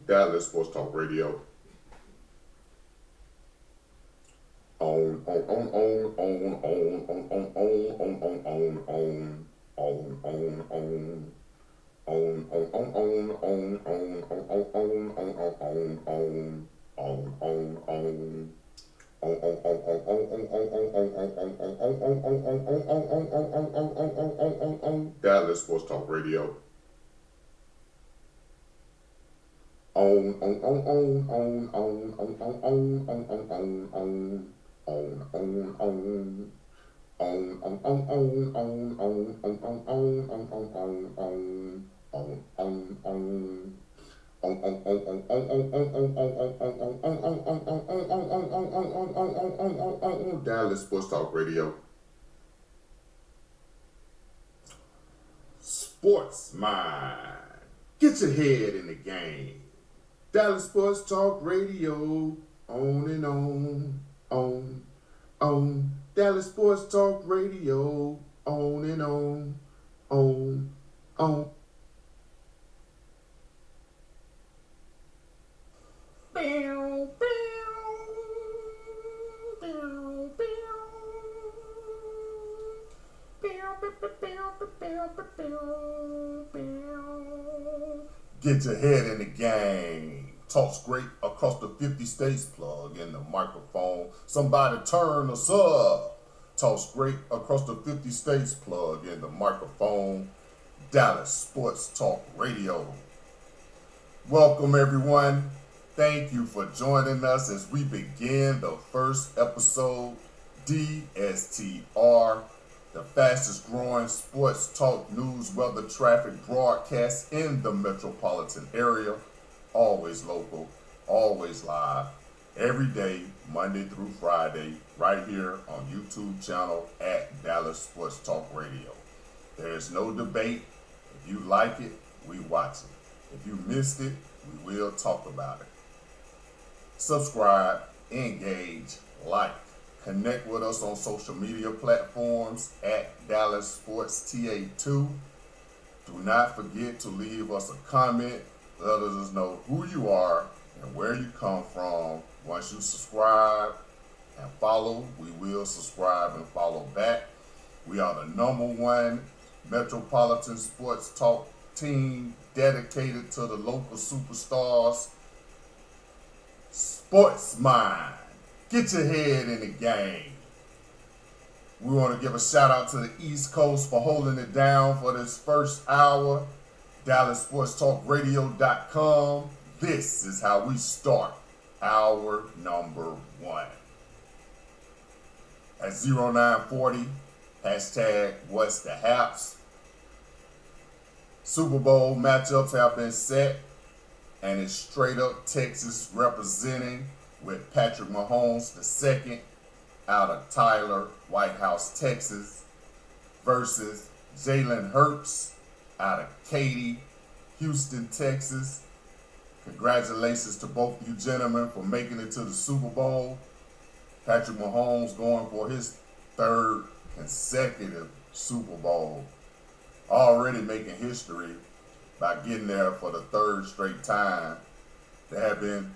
Dallas Sports Talk Radio. Dallas Sports Talk Radio. Dallas Sports Talk Radio. Sports Mind. Get your head in the game. Dallas Sports Talk Radio. On and on. Dallas Sports Talk Radio. On and on. Get your head in the game. Talks great across the 50 states. Plug in the microphone. Somebody turn us up. Talks great across the 50 states. Plug in the microphone. Dallas Sports Talk Radio. Welcome everyone. Thank you for joining us as we begin the first episode, DSTR, the fastest growing sports talk, news, weather, traffic broadcast in the metropolitan area. Always local, always live, every day, Monday through Friday, right here on YouTube channel at Dallas Sports Talk Radio. There's no debate. If you like it, we watch it. If you missed it, we will talk about it. Subscribe, engage, like, connect with us on social media platforms at Dallas Sports TA2. Do not forget to leave us a comment. Let us know who you are and where you come from. Once you subscribe and follow, we will subscribe and follow back. We are the #1 metropolitan sports talk team dedicated to the local superstars. Sports Mind. Get your head in the game. We want to give a shout out to the East Coast for holding it down for this first hour. DallasSportsTalkRadio.com. This is how we start hour number 1. At 0940, hashtag What's the Haps. Super Bowl matchups have been set, and it's straight up Texas representing with Patrick Mahomes II out of Tyler, White House, Texas, versus Jalen Hurts out of Katy, Houston, Texas. Congratulations to both of you gentlemen for making it to the Super Bowl. Patrick Mahomes going for his 3rd consecutive Super Bowl. Already making history by getting there for the 3rd straight time. There have been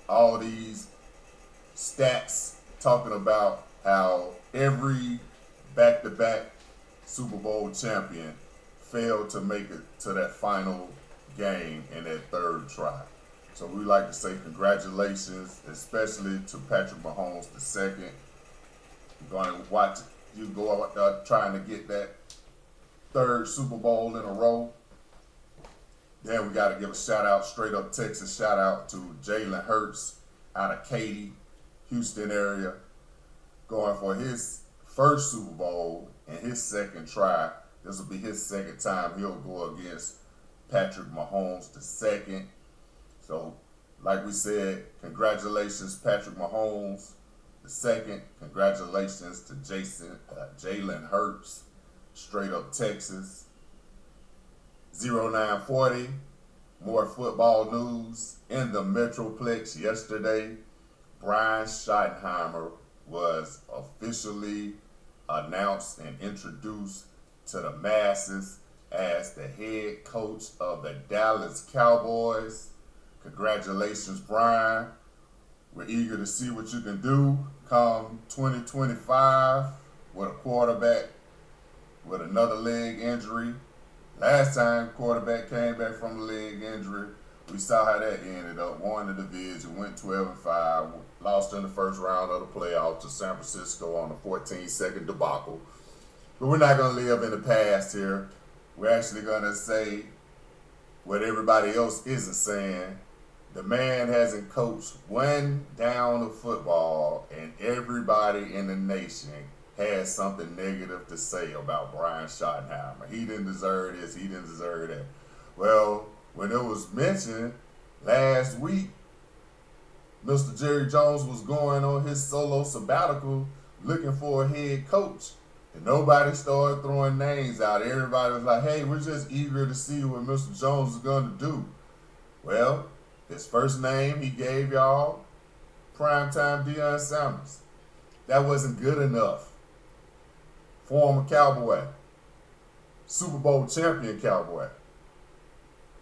all these stats talking about how every back-to-back Super Bowl champion failed to make it to that final game in that 3rd try. So we like to say congratulations, especially to Patrick Mahomes II. You're going to watch you go out there trying to get that 3rd Super Bowl in a row. Then we got to give a shout out, straight up Texas shout out to Jalen Hurts out of Katy, Houston area, going for his 1st Super Bowl and his 2nd try. This will be his 2nd time he'll go against Patrick Mahomes II. So, like we said, congratulations Patrick Mahomes II. Congratulations to Jalen Hurts, straight up Texas. 0940, more football news. In the Metroplex yesterday, Brian Schottenheimer was officially announced and introduced to the masses as the head coach of the Dallas Cowboys. Congratulations, Brian. We're eager to see what you can do come 2025 with a quarterback with another leg injury. Last time quarterback came back from a leg injury, we saw how that ended up. Won the division, went 12-5, lost in the first round of the playoffs to San Francisco on a 14-second debacle. But we're not going to live in the past here. We're actually going to say what everybody else isn't saying. The man hasn't coached one down of football, and everybody in the nation has something negative to say about Brian Schottenheimer. He didn't deserve this, he didn't deserve that. Well, when it was mentioned last week, Mr. Jerry Jones was going on his solo sabbatical looking for a head coach. And nobody started throwing names out. Everybody was like, hey, we're just eager to see what Mr. Jones is going to do. Well, his first name he gave y'all, primetime Deion Sanders. That wasn't good enough. Former Cowboy, Super Bowl champion Cowboy,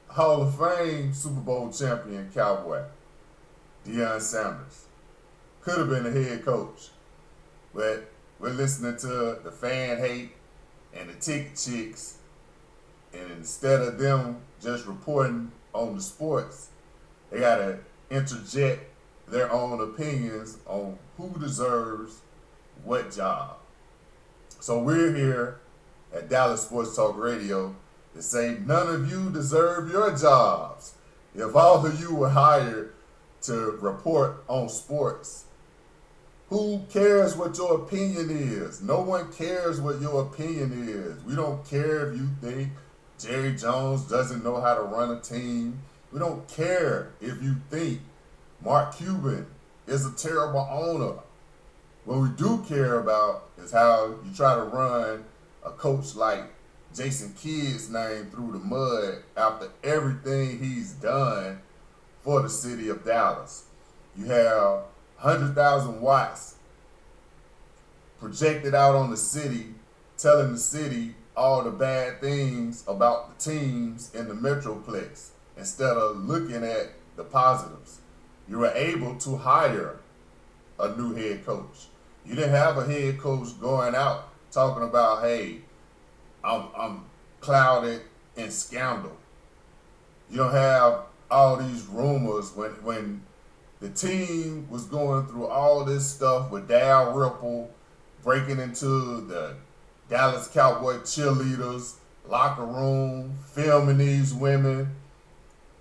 Hall of Fame Super Bowl champion Cowboy, Deion Sanders. Could have been a head coach, but we're listening to the fan hate and the ticket chicks, and instead of them just reporting on the sports, they got to interject their own opinions on who deserves what job. So we're here at Dallas Sports Talk Radio to say none of you deserve your jobs. If all of you were hired to report on sports, who cares what your opinion is? No one cares what your opinion is. We don't care if you think Jerry Jones doesn't know how to run a team. We don't care if you think Mark Cuban is a terrible owner. What we do care about is how you try to run a coach like Jason Kiest's name through the mud after everything he's done for the city of Dallas. You have 100,000 watts projected out on the city, telling the city all the bad things about the teams in the Metroplex instead of looking at the positives. You were able to hire a new head coach. You didn't have a head coach going out talking about, hey, I'm clouded in scandal. You don't have all these rumors when the team was going through all this stuff with Dal Ripple breaking into the Dallas Cowboy cheerleaders' locker room, filming these women.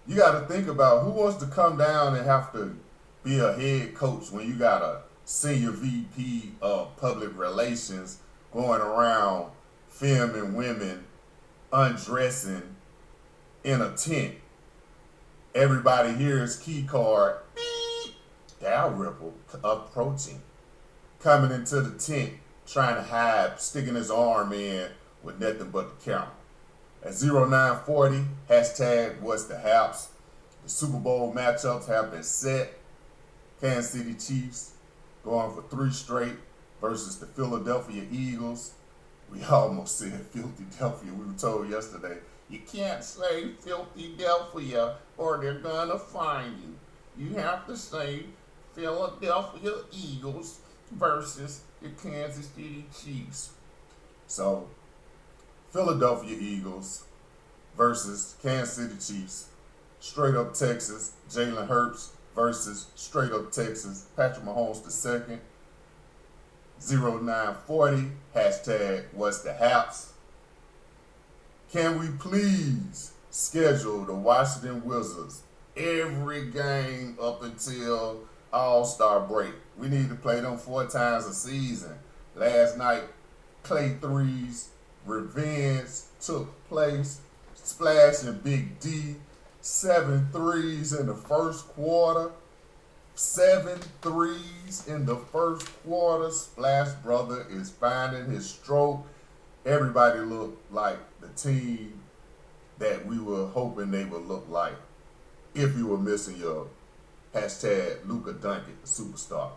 You got to think about who wants to come down and have to be a head coach when you got a senior VP of public relations going around filming women undressing in a tent. Everybody hears key card, beep, Dal Ripple approaching, coming into the tent, trying to hide, sticking his arm in with nothing but the camera. At 0940, hashtag what's the haps. The Super Bowl matchups have been set. Kansas City Chiefs going for 3 straight versus the Philadelphia Eagles. We almost said Philadelphia. We were told yesterday, you can't say Philadelphia or they're going to fine you. You have to say Philadelphia Eagles versus the Kansas City Chiefs. So, Philadelphia Eagles versus Kansas City Chiefs. Straight up Texas, Jalen Hurts versus straight up Texas, Patrick Mahomes II. 0940, hashtag what's the haps. Can we please schedule the Washington Wizards every game up until All-Star break? We need to play them 4 times a season. Last night, Clay Threes revenge took place. Splash and Big D, 7 threes in the first quarter. 7 threes in the first quarter. Splash Brother is finding his stroke. Everybody looked like the team that we were hoping they would look like if you were missing your hashtag Luka Doncic superstar.